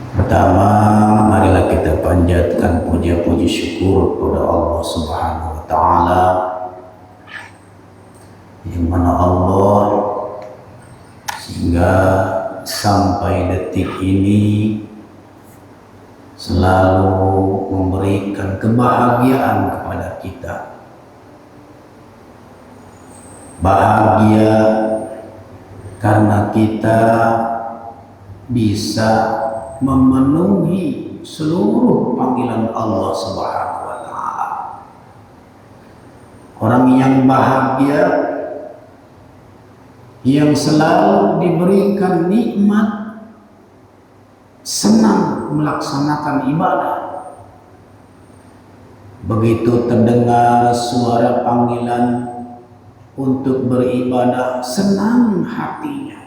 Pertama, marilah kita panjatkan puja-puji syukur kepada Allah Subhanahu wa taala, yang mana Allah sehingga sampai detik ini selalu memberikan kebahagiaan kepada kita. Bahagia karena kita bisa memenuhi seluruh panggilan Allah Subhanahu wa taala. Orang yang bahagia, yang selalu diberikan nikmat, senang melaksanakan ibadah. Begitu terdengar suara panggilan untuk beribadah, senang hatinya.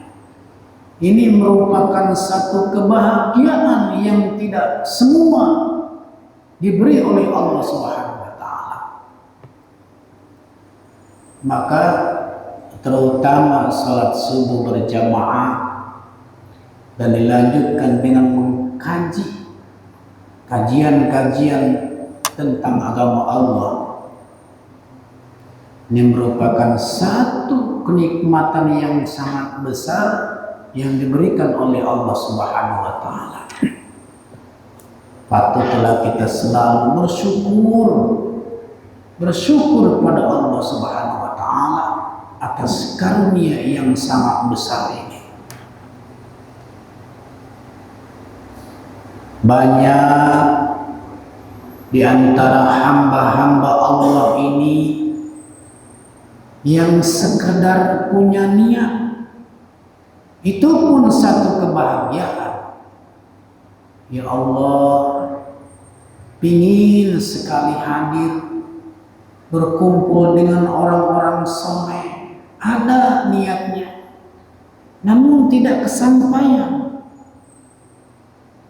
Ini merupakan satu kebahagiaan yang tidak semua diberi oleh Allah Subhanahu wa taala. Maka terutama salat subuh berjamaah dan dilanjutkan dengan mengkaji kajian-kajian tentang agama Allah, ini merupakan satu kenikmatan yang sangat besar yang diberikan oleh Allah Subhanahu wa taala. Patutlah kita selalu bersyukur kepada Allah Subhanahu wa taala atas karunia yang sangat besar ini. Banyak di antara hamba-hamba Allah ini yang sekedar punya niat, itu pun satu kebahagiaan. Ya Allah, pingin sekali hadir berkumpul dengan orang-orang soleh, ada niatnya, namun tidak kesampaian,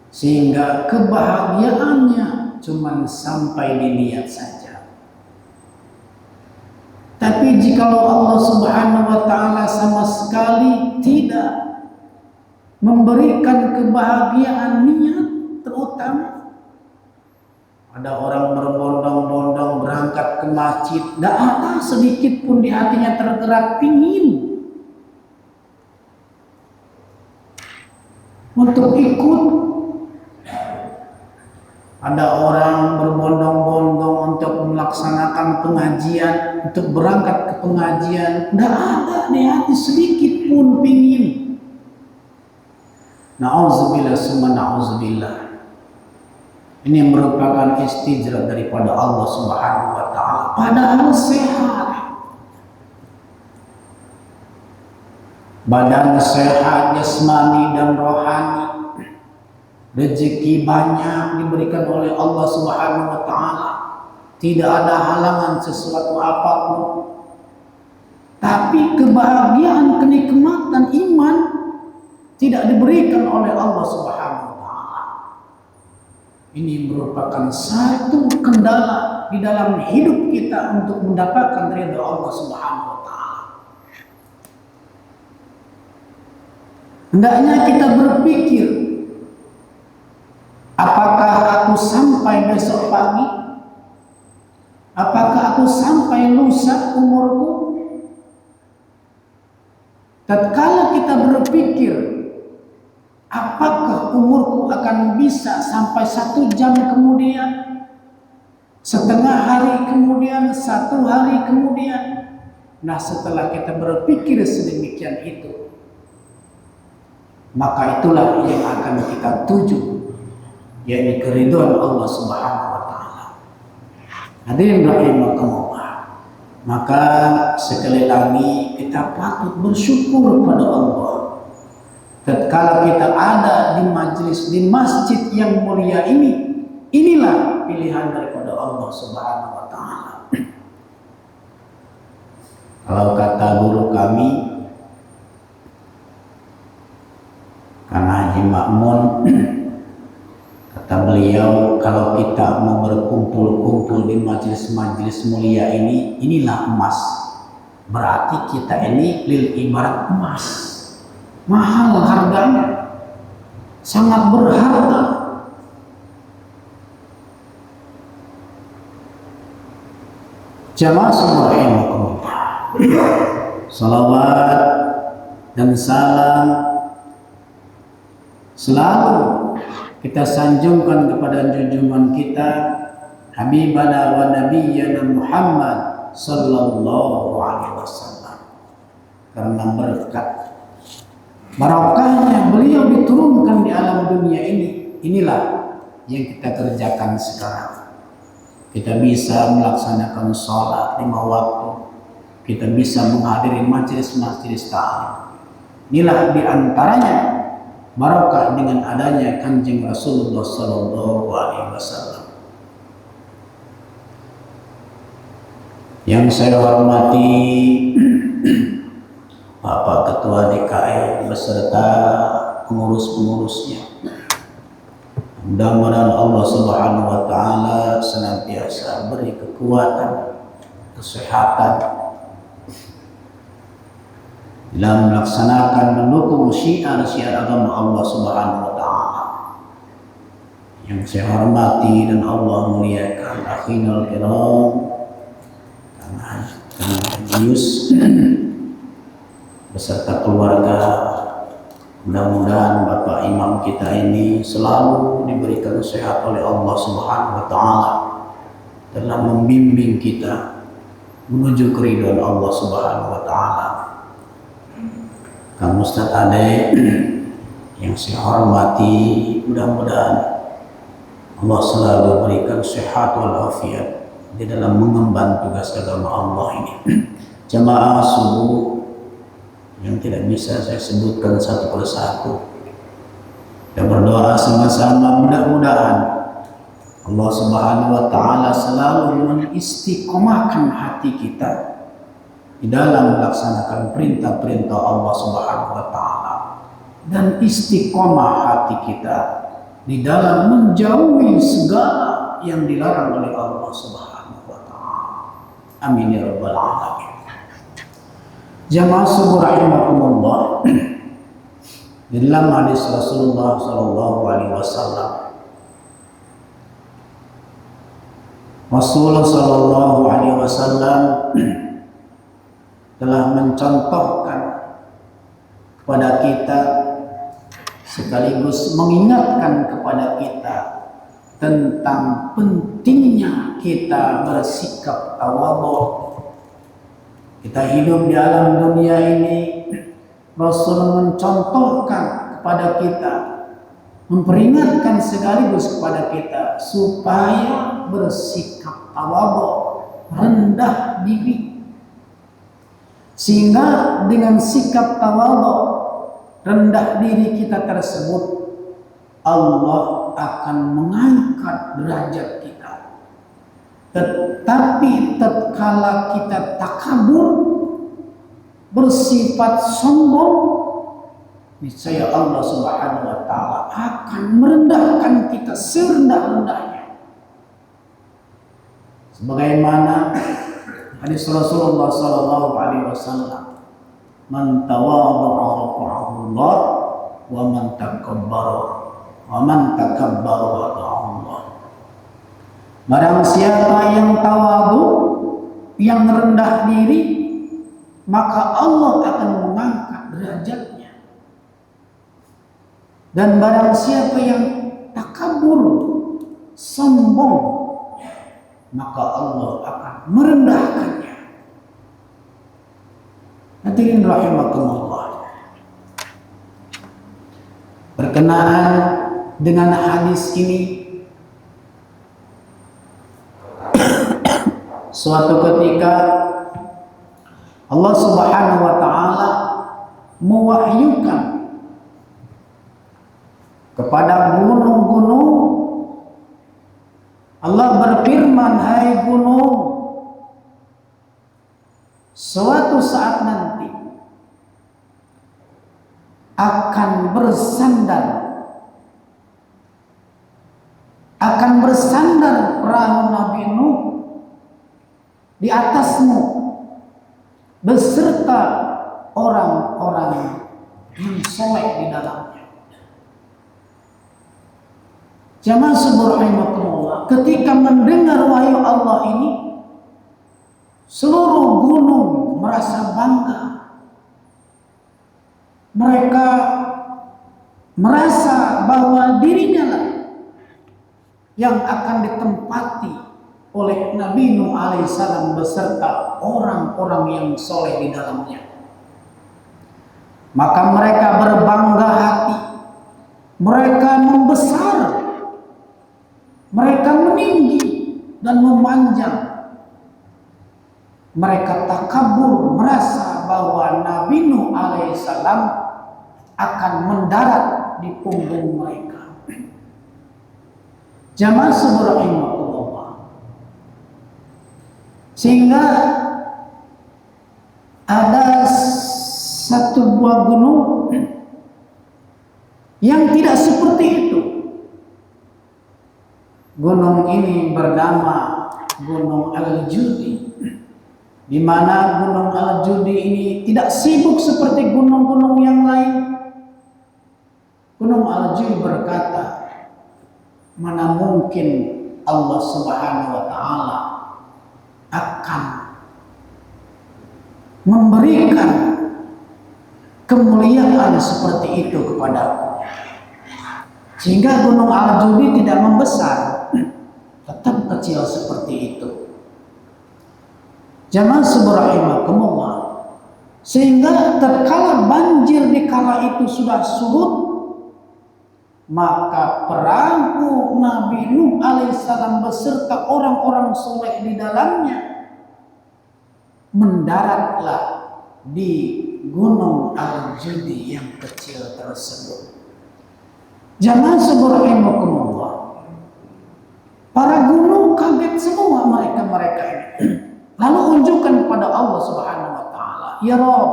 sehingga kebahagiaannya cuma sampai di niat saja. Tapi jikalau Allah Subhanahu wa taala sama sekali tidak memberikan kebahagiaan niat, terutama ada orang berbondong-bondong berangkat ke masjid, tidak ada sedikit pun di hatinya tergerak pingin untuk ikut. Ada orang berbondong-bondong untuk melaksanakan pengajian, untuk berangkat ke pengajian, tidak ada di hati sedikit pun pingin. Na'udzubillah summa na'udzubillah. Ini merupakan istijrah daripada Allah Subhanahu wa taala. Padahal sehat, badan sehat jasmani dan rohani, rezeki banyak diberikan oleh Allah Subhanahu wa taala. Tidak ada halangan sesuatu apapun. Tapi kebahagiaan, kenikmatan iman tidak diberikan oleh Allah Subhanahu wa taala. Ini merupakan satu kendala di dalam hidup kita untuk mendapatkan ridha Allah Subhanahu wa taala. Hendaknya kita berpikir, apakah aku sampai besok pagi? Apakah aku sampai lusa umurku? Tatkala kita berpikir, apakah umurku akan bisa sampai 1 jam kemudian, setengah hari kemudian, 1 hari kemudian? Nah, setelah kita berpikir sedemikian itu, maka itulah yang akan kita tuju, yakni keridhaan Allah Subhanahu wa taala. Hadirin rahimakumullah. Maka sekali lagi kita patut bersyukur kepada Allah tatkala kita ada di majelis, di masjid yang mulia ini. Inilah pilihan daripada Allah Subhanahu wa taala. Kalau kata guru kami, Kang Haji Makmun, kata beliau, kalau kita mau berkumpul-kumpul di majelis-majelis mulia ini, inilah emas. Berarti kita ini lil ibarat emas, mahal harganya. sangat berharga. Jamaah semua rahimakumullah. Salawat dan salam selalu kita sanjungkan kepada junjungan kita Habibana wa Nabiyyana Muhammad sallallahu alaihi wasallam. Karena berkat barokahnya beliau diturunkan di alam dunia ini. Inilah yang kita kerjakan sekarang. Kita bisa melaksanakan sholat 5 waktu. Kita bisa menghadiri majelis-majelis ta'lim. Inilah diantaranya barokah dengan adanya Kanjeng Rasulullah sallallahu alaihi wasallam. Yang saya hormati Bapak Ketua DKI beserta pengurus-pengurusnya. Mudah-mudahan Allah Subhanahu wa taala senantiasa beri kekuatan, kesehatan dalam melaksanakan mendukung syiar-syiar agama Allah Subhanahu wa taala. Yang saya hormati dan Allah muliakan akhinul kiram Kang Yus beserta keluarga. Mudah-mudahan Bapak Imam kita ini selalu diberikan sehat oleh Allah Subhanahu wa taala dalam membimbing kita menuju keridhaan Allah Subhanahu wa taala. Kang Ustaz Ade yang saya hormati, mudah-mudahan Allah selalu berikan sehat walafiat di dalam mengemban tugas agama Allah ini. Jamaah subuh yang tidak bisa saya sebutkan satu persatu. Dan berdoa sama-sama mudah-mudahan Allah Subhanahu wa taala selalu mengistiqomahkan hati kita di dalam melaksanakan perintah-perintah Allah Subhanahu wa taala dan istiqomah hati kita di dalam menjauhi segala yang dilarang oleh Allah Subhanahu wa taala. Amin ya rabbal alamin. Jamaah subuh rahimakumullah. Di dalam hadis Rasulullah sallallahu alaihi wasallam, Rasulullah sallallahu alaihi wasallam telah mencontohkan kepada kita sekaligus mengingatkan kepada kita tentang pentingnya kita bersikap tawadhu. Kita hidup di alam dunia ini, Rasul mencontohkan kepada kita, memperingatkan sekaligus kepada kita supaya bersikap tawadhu, rendah diri. Sehingga dengan sikap tawadhu, rendah diri kita tersebut, Allah akan mengangkat derajat kita. Tetapi tatkala kita takabur, bersifat sombong, niscaya Allah Subhanahu wa taala akan merendahkan kita serendah-rendahnya. Sebagaimana hadis Rasulullah sallallahu alaihi wasallam, "Man tawadha'a rafa'ahu Allah wa man takabbara wada'ahu Allah." Barang siapa yang tawadhu, yang rendah diri, maka Allah akan mengangkat derajatnya. Dan barang siapa yang takabur, sombong, maka Allah akan merendahkannya. Hadirin rahimakumullah. Berkenaan dengan hadis ini, suatu ketika Allah Subhanahu wa taala mewahyukan kepada gunung-gunung. Allah berfirman, "Hai gunung, suatu saat nanti akan bersandar perahu Nabi Nuh di atasmu beserta orang-orang yang soleh di dalamnya." Jamaah subhanallah, ketika mendengar wahyu Allah ini, seluruh gunung merasa bangga. Mereka merasa bahwa dirinya lah yang akan ditempati oleh Nabi Nuh alaihissalam beserta orang-orang yang soleh di dalamnya. Maka mereka berbangga hati, mereka membesar, mereka meninggi dan memanjang. Mereka takabur, merasa bahwa Nabi Nuh alaihissalam akan mendarat di punggung mereka. Jamaah subhanallah. Sehingga ada satu buah gunung yang tidak seperti itu. Gunung ini bernama Gunung Al-Judi, di mana Gunung Al-Judi ini tidak sibuk seperti gunung-gunung yang lain. Gunung Al-Judi berkata, mana mungkin Allah Subhanahu wa taala akan memberikan kemuliaan seperti itu kepadaku. Sehingga Gunung Al-Judi tidak membesar, tetap kecil seperti itu. Jamaah subhanallah. Sehingga terkala banjir di kala itu sudah surut, maka perahu Nabi Nuh alaihissalam beserta orang-orang soleh di dalamnya mendaratlah di Gunung Al-Judi yang kecil tersebut. Jamaah subhanallah. Para gunung kaget semua mereka ini. Lalu unjukkan kepada Allah Subhanahu wa taala, "Ya Rabb,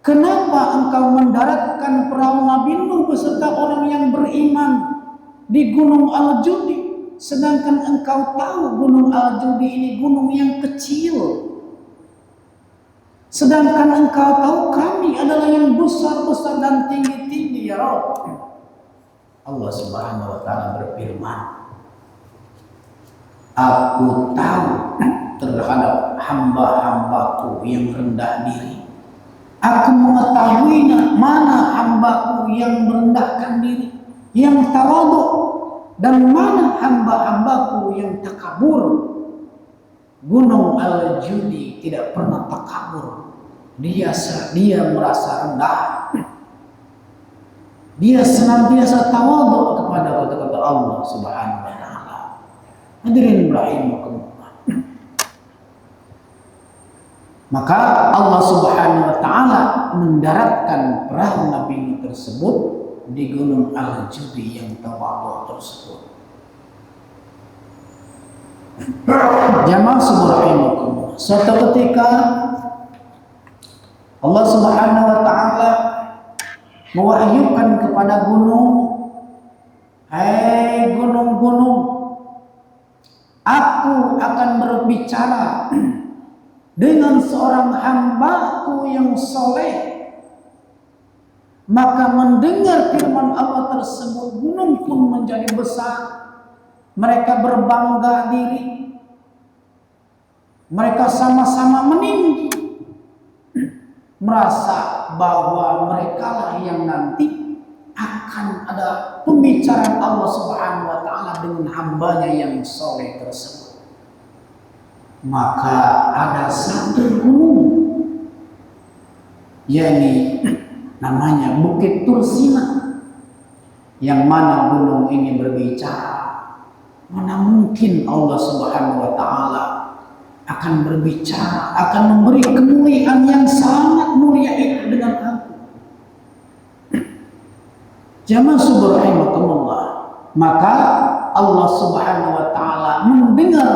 kenapa engkau mendaratkan perahu Nabi Nuh beserta orang yang beriman di Gunung Al-Judi, sedangkan engkau tahu Gunung Al-Judi ini gunung yang kecil. Sedangkan engkau tahu kami adalah yang besar-besar dan tinggi-tinggi, ya Rabb." Allah Subhanahu wa taala berfirman, "Aku tahu terhadap hamba-hambaku yang rendah diri. Aku mengetahui mana hambaku yang merendahkan diri, yang tawadhu, dan mana hamba-hambaku yang takabur." Gunung Al-Judi tidak pernah takabur. Dia merasa rendah. Dia senantiasa tawadhu kepada kata-kata Allah Subhanahu wa taala. Hadirin rahimakumullah. Maka Allah Subhanahu wa taala mendaratkan perahu Nabi Nuh tersebut di Gunung Al-Judi yang tawadhu tersebut. Jamaah subhanallah. Suatu ketika Allah Subhanahu wa taala mewahyukan kepada gunung, "Hai gunung-gunung, aku akan berbicara dengan seorang hambaku yang soleh." Maka mendengar firman Allah tersebut, gunung pun menjadi besar. Mereka berbangga diri. Mereka sama-sama meninggi, merasa bahwa mereka lah yang nanti akan ada pembicaraan Allah Subhanahu wa taala dengan hambanya yang soleh tersebut. Maka ada satu gunung, yakni namanya Bukit Tursina, yang mana gunung ini berbicara, mana mungkin Allah Subhanahu wa taala akan berbicara, akan memberi kemuliaan yang sangat mulia itu dengan aku. Jamaah subhanallah. Maka Allah Subhanahu wa taala mendengar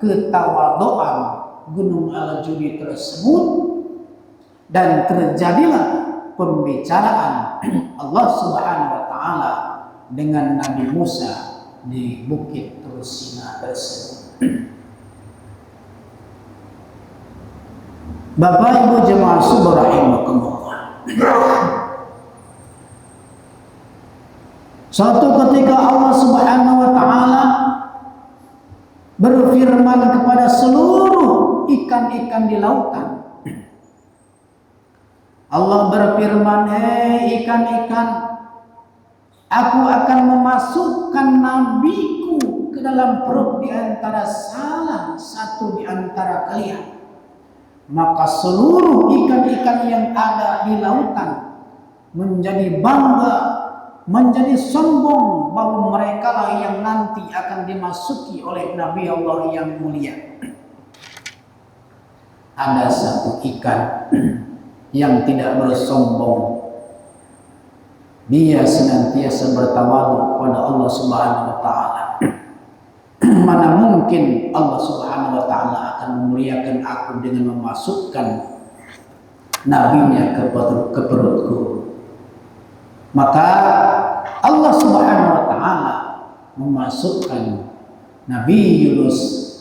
ketawaduan Gunung Al-Judi tersebut, dan terjadilah pembicaraan Allah Subhanahu wa taala dengan Nabi Musa di Bukit Tursina tersebut. Bapak Ibu jemaah subhanallah. Suatu ketika Allah Subhanahu wa taala berfirman kepada seluruh ikan-ikan di lautan. Allah berfirman, "Hei ikan-ikan, aku akan memasukkan nabiku ke dalam perut di antara salah satu di antara kalian." Maka seluruh ikan-ikan yang ada di lautan menjadi bangga, menjadi sombong bahwa mereka lah yang nanti akan dimasuki oleh Nabi Allah yang mulia. Ada satu ikan yang tidak bersombong. Dia senantiasa bertawadhu kepada Allah Subhanahu wa taala. Mana mungkin Allah Subhanahu wa taala akan memuliakan aku dengan memasukkan nabinya ke perutku. Maka Allah Subhanahu wa taala memasukkan Nabi Yunus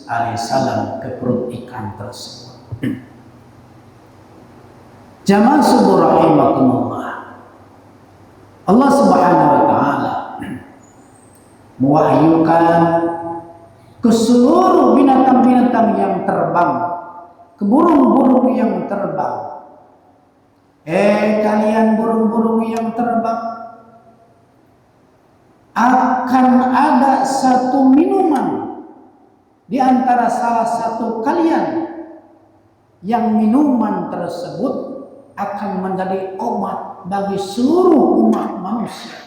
alaihissalam ke perut ikan tersebut. Jamaah subuh rahimakumullah. Allah Subhanahu wa taala mewahyukan ke seluruh binatang-binatang yang terbang, ke burung-burung yang terbang. Kalian burung-burung yang terbang, akan ada satu minuman di antara salah satu kalian yang minuman tersebut akan menjadi obat bagi seluruh umat manusia.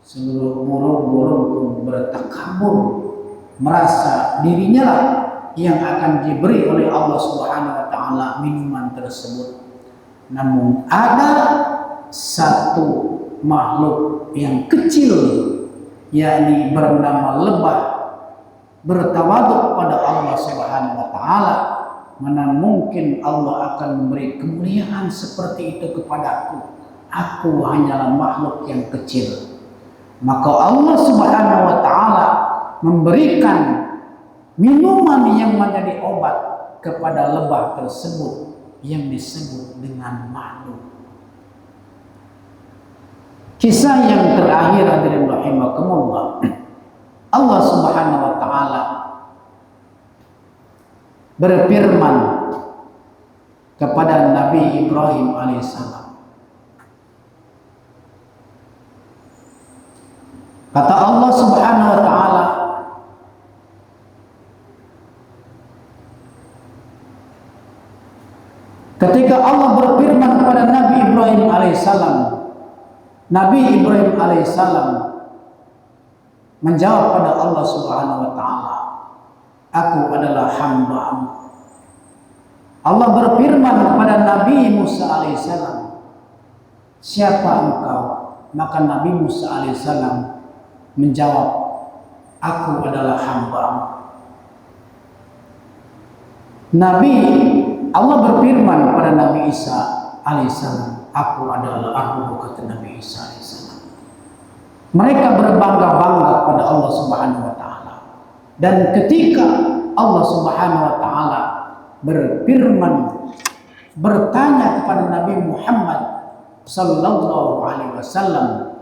Seluruh burung-burung pun bertakabur, merasa dirinya lah yang akan diberi oleh Allah Subhanahu wa taala minuman tersebut. Namun ada satu makhluk yang kecil, yakni bernama lebah, bertawaduk pada Allah Subhanahu wa taala. Mana mungkin Allah akan memberi kemuliaan seperti itu kepadaku? Aku hanyalah makhluk yang kecil. Maka Allah Subhanahu wa taala memberikan minuman yang menjadi obat kepada lebah tersebut yang disebut dengan madu. Kisah yang terakhir hadirin rahimakumullah, Allah Subhanahu wa taala berfirman kepada Nabi Ibrahim alaihissalam. Kata Allah Subhanahu wa taala, ketika Allah berfirman kepada Nabi Ibrahim alaihissalam, Nabi Ibrahim alaihissalam menjawab pada Allah Subhanahu wa taala, "Aku adalah hamba-Mu." Allah berfirman kepada Nabi Musa alaihissalam, "Siapa engkau?" Maka Nabi Musa alaihissalam menjawab, "Aku adalah hamba-Mu." Allah berfirman kepada Nabi Isa alaihissalam, "Aku adalah Aku," kata Nabi Isa alaihissalam. Mereka berbangga-bangga kepada Allah Subhanahu wa taala. Dan ketika Allah Subhanahu wa taala berfirman, bertanya kepada Nabi Muhammad sallallahu alaihi wasallam,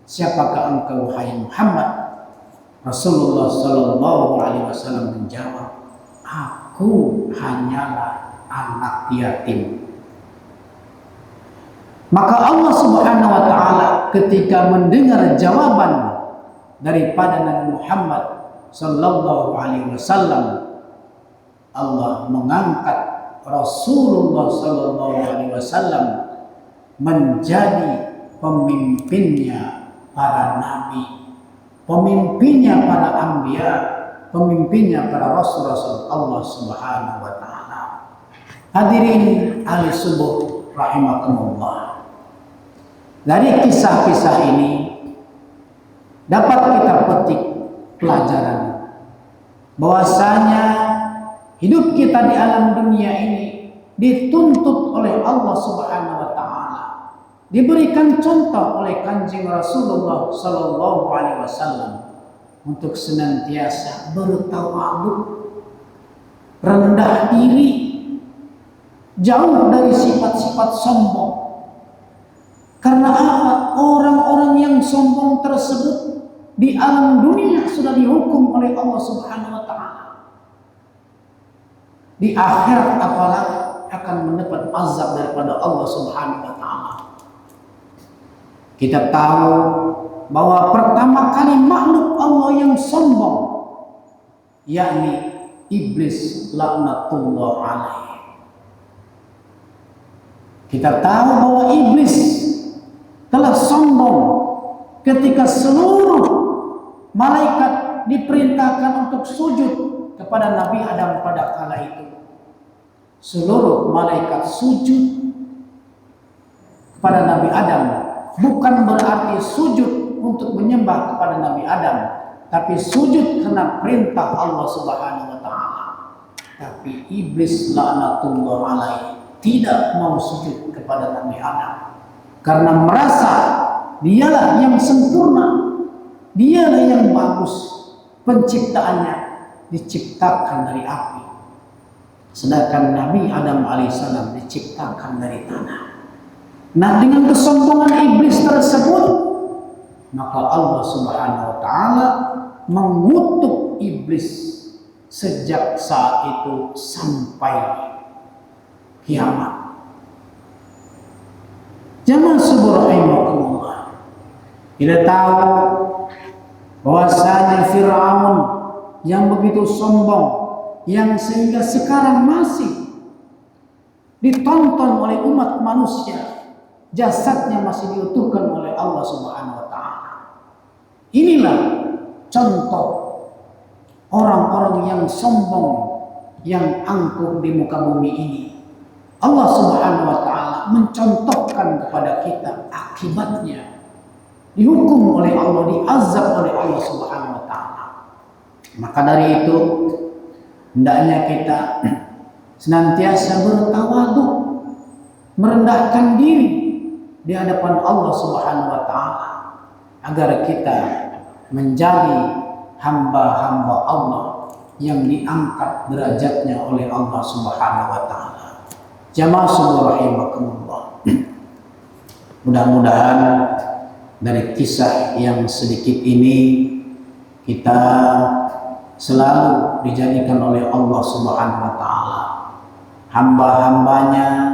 "Siapakah engkau wahai Muhammad?" Rasulullah sallallahu alaihi wasallam menjawab, "Aku hanyalah anak yatim." Maka Allah Subhanahu wa taala ketika mendengar jawaban daripada Nabi Muhammad sallallahu alaihi wasallam, Allah mengangkat Rasulullah sallallahu alaihi wasallam menjadi pemimpinnya para nabi, pemimpinnya para anbiya, pemimpinnya para rasul-rasul Allah Subhanahu wa taala. Hadirin ahli subuh rahimakumullah. Dari kisah-kisah ini dapat kita petik pelajaran bahwasanya hidup kita di alam dunia ini dituntut oleh Allah Subhanahu wa taala, diberikan contoh oleh Kanjeng Rasulullah sallallahu alaihi wasallam untuk senantiasa bertawadhu, rendah diri, jauh dari sifat-sifat sombong. Karena apa? Orang-orang yang sombong tersebut di alam dunia sudah dihukum oleh Allah Subhanahu wa taala. Di akhirat apalagi akan mendapat azab daripada Allah Subhanahu wa taala. Kita tahu bahwa pertama kali makhluk Allah yang sombong yakni iblis laknatullah alaihi. Kita tahu bahwa iblis telah sombong ketika seluruh malaikat diperintahkan untuk sujud kepada Nabi Adam pada kala itu. Seluruh malaikat sujud kepada Nabi Adam, bukan berarti sujud untuk menyembah kepada Nabi Adam, tapi sujud karena perintah Allah Subhanahu wa taala. Tapi iblis laknatullah alaihi tidak mau sujud kepada Nabi Adam karena merasa dialah yang sempurna, dialah yang bagus, penciptaannya diciptakan dari api, sedangkan Nabi Adam alaihissalam diciptakan dari tanah. Nah, dengan kesombongan iblis tersebut, maka Allah Subhanahu wa taala mengutuk iblis sejak saat itu sampai kiamat. Jamaah subhanallahi, kita tahu bahwasanya Fir'aun yang begitu sombong, yang sehingga sekarang masih ditonton oleh umat manusia, jasadnya masih diutuhkan oleh Allah Subhanahu wa taala. Inilah contoh orang-orang yang sombong, yang angkuh di muka bumi ini. Allah Subhanahu wa taala mencontohkan kepada kita akibatnya, dihukum oleh Allah, diazab oleh Allah Subhanahu wa taala. Maka dari itu hendaknya kita senantiasa bertawadhu, merendahkan diri di hadapan Allah Subhanahu wa taala agar kita menjadi hamba-hamba Allah yang diangkat derajatnya oleh Allah Subhanahu wa taala. Jamaah rahimakumullah. Mudah-mudahan dari kisah yang sedikit ini kita selalu dijadikan oleh Allah Subhanahu wa taala hamba-hambanya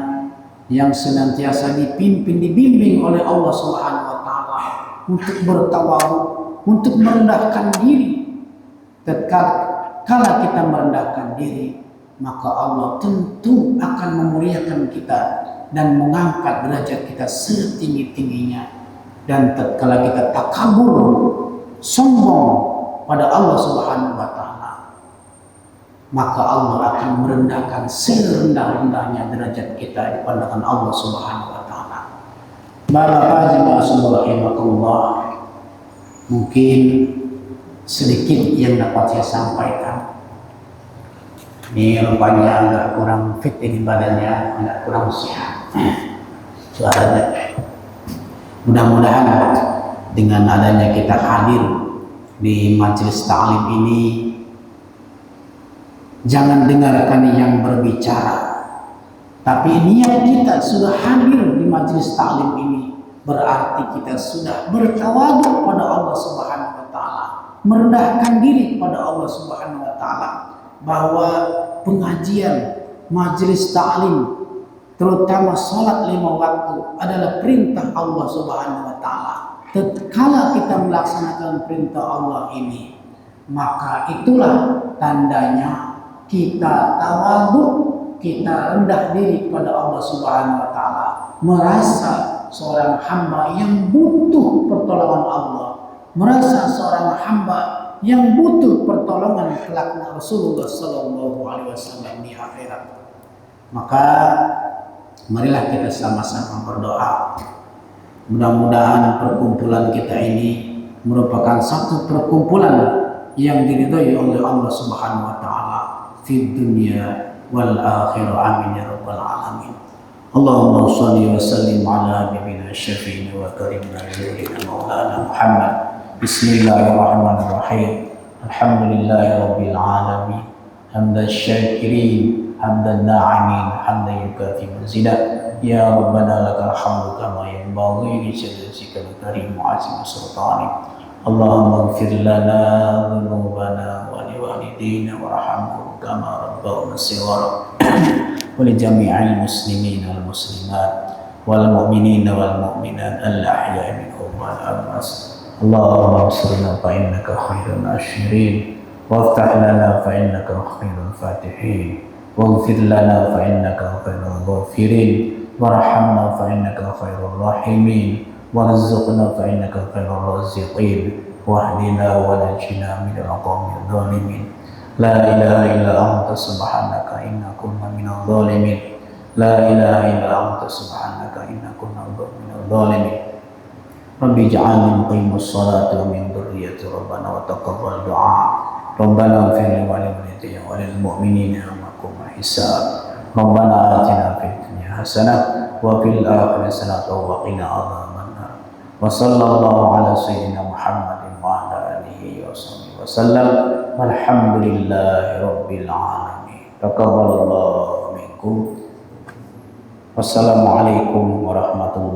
yang senantiasa dipimpin, dibimbing oleh Allah Subhanahu wa taala untuk bertawadhu, untuk merendahkan diri. Tatkala kita merendahkan diri, maka Allah tentu akan memuliakan kita dan mengangkat derajat kita setinggi-tingginya. Dan tatkala kita takabur, sombong pada Allah Subhanahu wa taala, maka Allah akan merendahkan serendah-rendahnya derajat kita di pandangan Allah Subhanahu wa taala. Bapak-bapak, mungkin sedikit yang dapat saya sampaikan. Ini rupanya agak kurang fit ini badannya, agak kurang sehat suaranya. Mudah-mudahan dengan adanya kita hadir di majelis ta'lim ini, jangan dengarkan yang berbicara, tapi niat kita sudah hadir di majelis ta'lim ini, berarti kita sudah bertawadhu pada Allah Subhanahu wa taala, merendahkan diri kepada Allah Subhanahu wa taala, bahwa pengajian majelis ta'lim, terutama salat 5 waktu, adalah perintah Allah Subhanahu wa taala. Tatkala kita melaksanakan perintah Allah ini, maka itulah tandanya kita tawadhu, kita rendah diri kepada Allah Subhanahu wa taala, merasa seorang hamba yang butuh pertolongan Allah, merasa seorang hamba yang butuh pertolongan kelak Rasulullah sallallahu alaihi wasallam di akhirat. Maka marilah kita sama-sama berdoa. Mudah-mudahan perkumpulan kita ini merupakan satu perkumpulan yang diridhai oleh Allah Subhanahu wa taala fid dunya wal akhirah. Amin ya rabbal alamin. Allahumma shalli wa sallim ala habibina syafi'ina wa karimina maulana Muhammad. Bismillahirrahmanirrahim. Alhamdulillahirabbil alamin. Hamdan syakirin, hamdan na'imin, hamdan yukafi mazidah. يا ربنا لك الحمد كما ينبغي لجلال وجهك الكريم وعظيم سلطانك. اللهم اغفر لنا ذنوبنا ولوالدينا وارحمهم كما ربونا صغارا ولجميع المسلمين والمسلمات والمؤمنين والمؤمنات الأحياء منهم والأموات. اللهم انصرنا فإنك خير الناصرين وافتح لنا فإنك خير الفاتحين واغفر لنا فإنك خير الغافرين وارحمنا فإنك خير الراحمين وارزقنا فإنك خير الرازقين واهدنا ونجنا من القوم الظالمين. لا إله إلا أنت سبحانك إنا كنا من الظالمين. لا إله إلا أنت سبحانك إنا كنا من الظالمين. رب اجعلني مقيم الصلاة ومن ذريتي ربنا وتقبل دعاء. ربنا اغفر لي ولوالدي وللمؤمنين يوم يقوم الحساب. ربنا آتنا في الدنيا حسنة وفي الآخرة حسنة وقنا عذاب النار. وصلى الله على سيدنا محمد وعلى آله وصحبه وسلم والحمد لله رب العالمين. تقبل الله منكم. Wassalamualaikum warahmatullahi